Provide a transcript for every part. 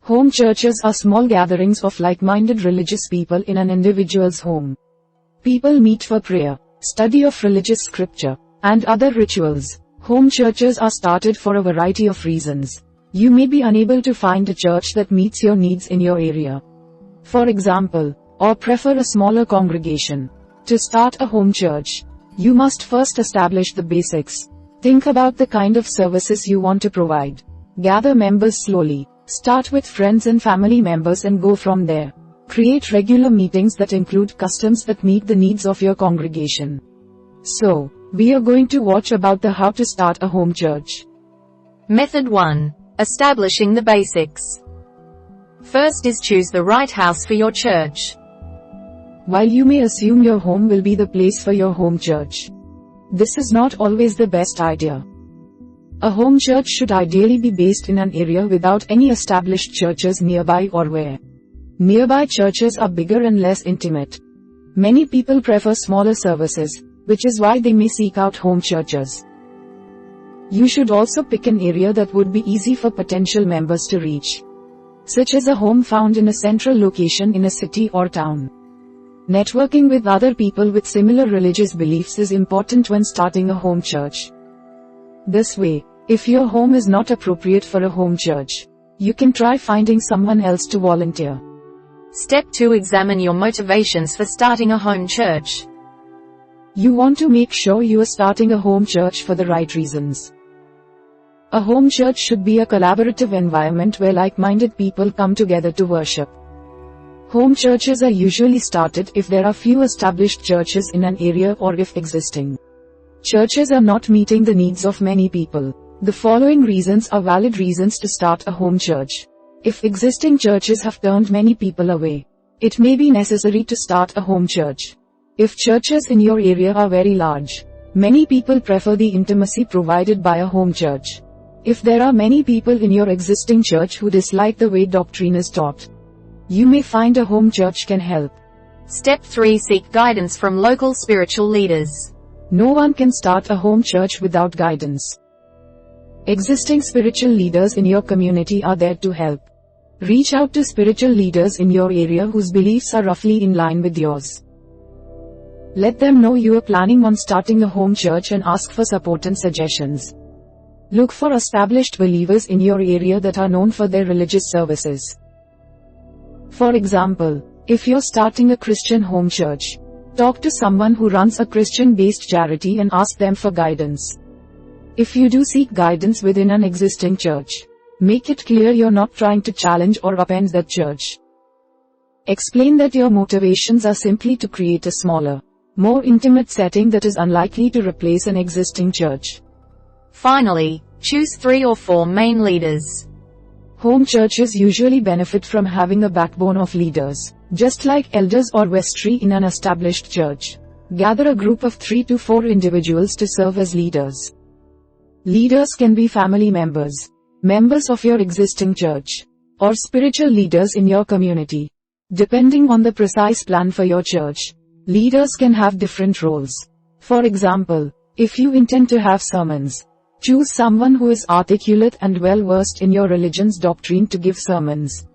Home churches are small gatherings of like-minded religious people in an individual's home. People meet for prayer, study of religious scripture, and other rituals. Home churches are started for a variety of reasons. You may be unable to find a church that meets your needs in your area, for example, or prefer a smaller congregation. To start a home church, you must first establish the basics. Think about the kind of services you want to provide. Gather members slowly. Start with friends and family members and go from there. Create regular meetings that include customs that meet the needs of your congregation. So, we are going to watch about the how to start a home church. Method 1. Establishing the basics. First is choose the right house for your church. While you may assume your home will be the place for your home church, this is not always the best idea. A home church should ideally be based in an area without any established churches nearby or where nearby churches are bigger and less intimate. Many people prefer smaller services, which is why they may seek out home churches. You should also pick an area that would be easy for potential members to reach, such as a home found in a central location in a city or town. Networking with other people with similar religious beliefs is important when starting a home church. This way, if your home is not appropriate for a home church, you can try finding someone else to volunteer. Step 2. Examine your motivations for starting a home church. You want to make sure you are starting a home church for the right reasons. A home church should be a collaborative environment where like-minded people come together to worship. Home churches are usually started if there are few established churches in an area or if existing churches are not meeting the needs of many people. The following reasons are valid reasons to start a home church. If existing churches have turned many people away, it may be necessary to start a home church. If churches in your area are very large, many people prefer the intimacy provided by a home church. If there are many people in your existing church who dislike the way doctrine is taught, you may find a home church can help. Step 3. Seek guidance from local spiritual leaders. No one can start a home church without guidance. Existing spiritual leaders in your community are there to help. Reach out to spiritual leaders in your area whose beliefs are roughly in line with yours. Let them know you are planning on starting a home church and ask for support and suggestions. Look for established believers in your area that are known for their religious services. For example, if you're starting a Christian home church, talk to someone who runs a Christian-based charity and ask them for guidance. If you do seek guidance within an existing church, make it clear you're not trying to challenge or upend that church. Explain that your motivations are simply to create a smaller, more intimate setting that is unlikely to replace an existing church. Finally, choose 3 or 4 main leaders. Home churches usually benefit from having a backbone of leaders, just like elders or vestry in an established church. Gather a group of 3 to 4 individuals to serve as leaders. Leaders can be family members, members of your existing church, or spiritual leaders in your community. Depending on the precise plan for your church, leaders can have different roles. For example, if you intend to have sermons, choose someone who is articulate and well-versed in your religion's doctrine to give sermons.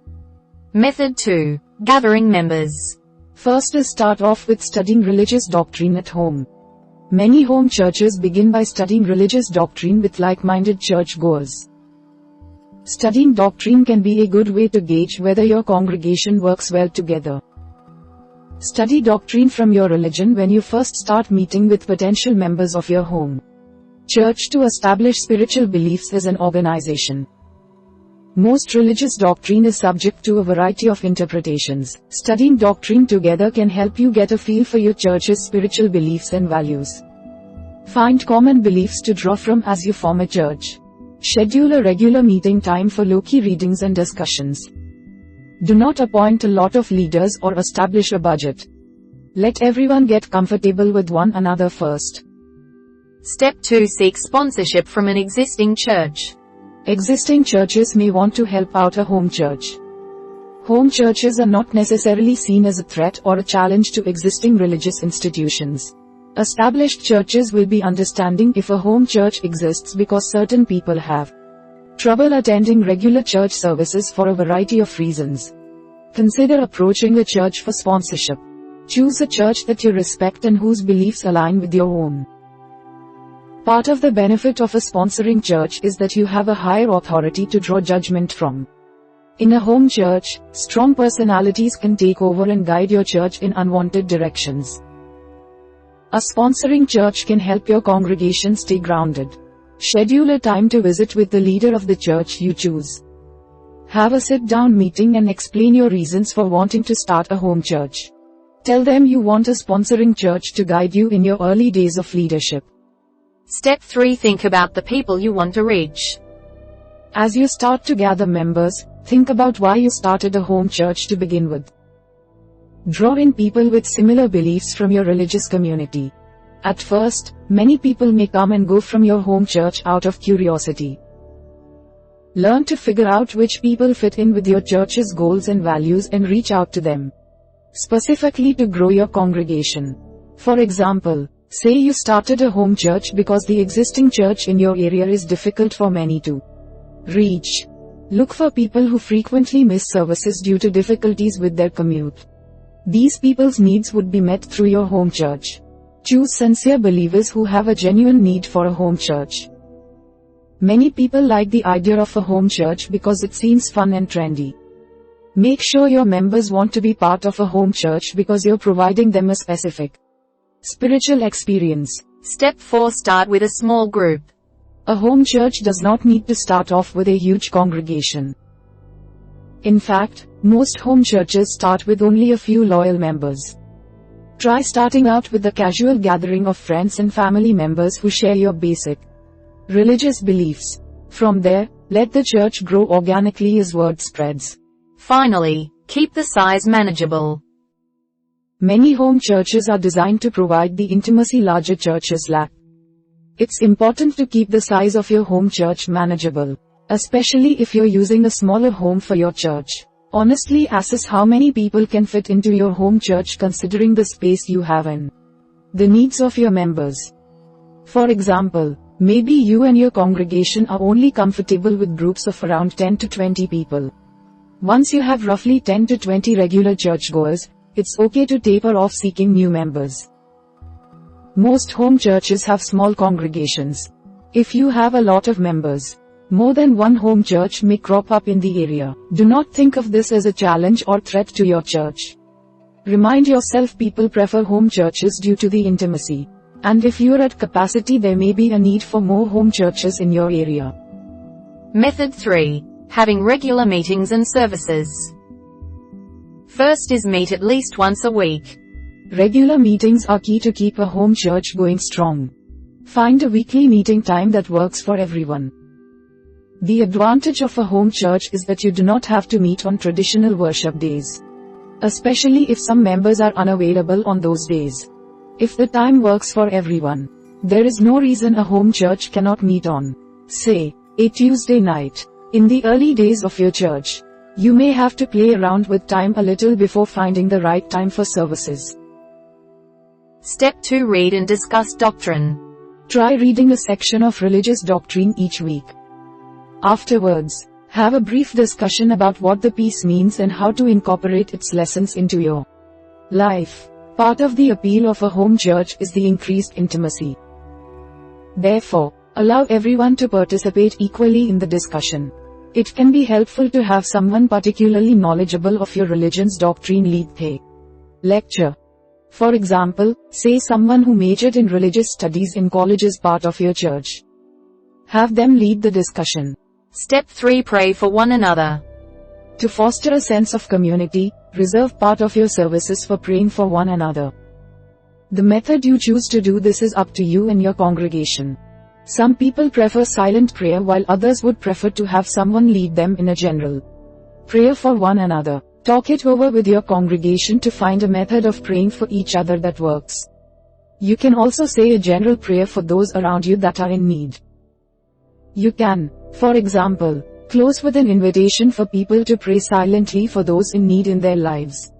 Method 2. Gathering members. First is start off with studying religious doctrine at home. Many home churches begin by studying religious doctrine with like-minded church-goers. Studying doctrine can be a good way to gauge whether your congregation works well together. Study doctrine from your religion when you first start meeting with potential members of your home church to establish spiritual beliefs as an organization. Most religious doctrine is subject to a variety of interpretations. Studying doctrine together can help you get a feel for your church's spiritual beliefs and values. Find common beliefs to draw from as you form a church. Schedule a regular meeting time for low-key readings and discussions. Do not appoint a lot of leaders or establish a budget. Let everyone get comfortable with one another first. Step 2. Seek sponsorship from an existing church. Existing churches may want to help out a home church. Home churches are not necessarily seen as a threat or a challenge to existing religious institutions. Established churches will be understanding if a home church exists because certain people have Trouble attending regular church services for a variety of reasons. Consider approaching a church for sponsorship. Choose a church that you respect and whose beliefs align with your own. Part of the benefit of a sponsoring church is that you have a higher authority to draw judgment from. In a home church, strong personalities can take over and guide your church in unwanted directions. A sponsoring church can help your congregation stay grounded. Schedule a time to visit with the leader of the church you choose. Have a sit-down meeting and explain your reasons for wanting to start a home church. Tell them you want a sponsoring church to guide you in your early days of leadership. Step 3. Think about the people you want to reach. As you start to gather members, think about why you started a home church to begin with. Draw in people with similar beliefs from your religious community. At first, many people may come and go from your home church out of curiosity. Learn to figure out which people fit in with your church's goals and values and reach out to them. Specifically to grow your congregation. For example, say you started a home church because the existing church in your area is difficult for many to reach. Look for people who frequently miss services due to difficulties with their commute. These people's needs would be met through your home church. Choose sincere believers who have a genuine need for a home church. Many people like the idea of a home church because it seems fun and trendy. Make sure your members want to be part of a home church because you're providing them a specific spiritual experience. Step 4. Start with a small group. A home church does not need to start off with a huge congregation. In fact, most home churches start with only a few loyal members. Try starting out with a casual gathering of friends and family members who share your basic religious beliefs. From there, let the church grow organically as word spreads. Finally, keep the size manageable. Many home churches are designed to provide the intimacy larger churches lack. It's important to keep the size of your home church manageable, especially if you're using a smaller home for your church. Honestly assess how many people can fit into your home church considering the space you have and the needs of your members. For example, maybe you and your congregation are only comfortable with groups of around 10 to 20 people. Once you have roughly 10 to 20 regular churchgoers, it's okay to taper off seeking new members. Most home churches have small congregations. If you have a lot of members, more than one home church may crop up in the area. Do not think of this as a challenge or threat to your church. Remind yourself people prefer home churches due to the intimacy. And if you're at capacity, there may be a need for more home churches in your area. Method 3. Having regular meetings and services. First is meet at least once a week. Regular meetings are key to keep a home church going strong. Find a weekly meeting time that works for everyone. The advantage of a home church is that you do not have to meet on traditional worship days. Especially if some members are unavailable on those days. If the time works for everyone, there is no reason a home church cannot meet on, say, a Tuesday night. In the early days of your church, you may have to play around with time a little before finding the right time for services. Step 2. Read and discuss doctrine. Try reading a section of religious doctrine each week. Afterwards, have a brief discussion about what the piece means and how to incorporate its lessons into your life. Part of the appeal of a home church is the increased intimacy. Therefore, allow everyone to participate equally in the discussion. It can be helpful to have someone particularly knowledgeable of your religion's doctrine lead the lecture. For example, say someone who majored in religious studies in college is part of your church. Have them lead the discussion. Step 3. Pray for one another. To foster a sense of community, reserve part of your services for praying for one another. The method you choose to do this is up to you and your congregation. Some people prefer silent prayer while others would prefer to have someone lead them in a general prayer for one another. Talk it over with your congregation to find a method of praying for each other that works. You can also say a general prayer for those around you that are in need. You can, for example, close with an invitation for people to pray silently for those in need in their lives.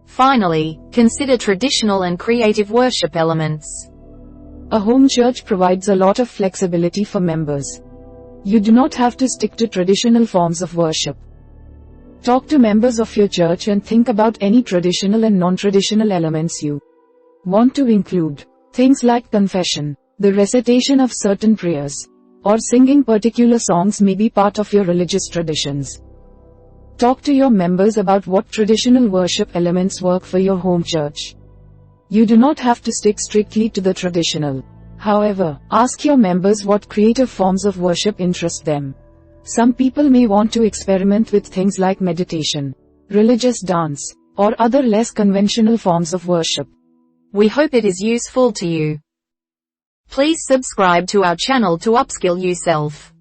Finally, consider traditional and creative worship elements. A home church provides a lot of flexibility for members. You do not have to stick to traditional forms of worship. Talk to members of your church and think about any traditional and non-traditional elements you want to include. Things like confession, the recitation of certain prayers, or singing particular songs may be part of your religious traditions. Talk to your members about what traditional worship elements work for your home church. You do not have to stick strictly to the traditional. However, ask your members what creative forms of worship interest them. Some people may want to experiment with things like meditation, religious dance, or other less conventional forms of worship. We hope it is useful to you. Please subscribe to our channel to upskill yourself.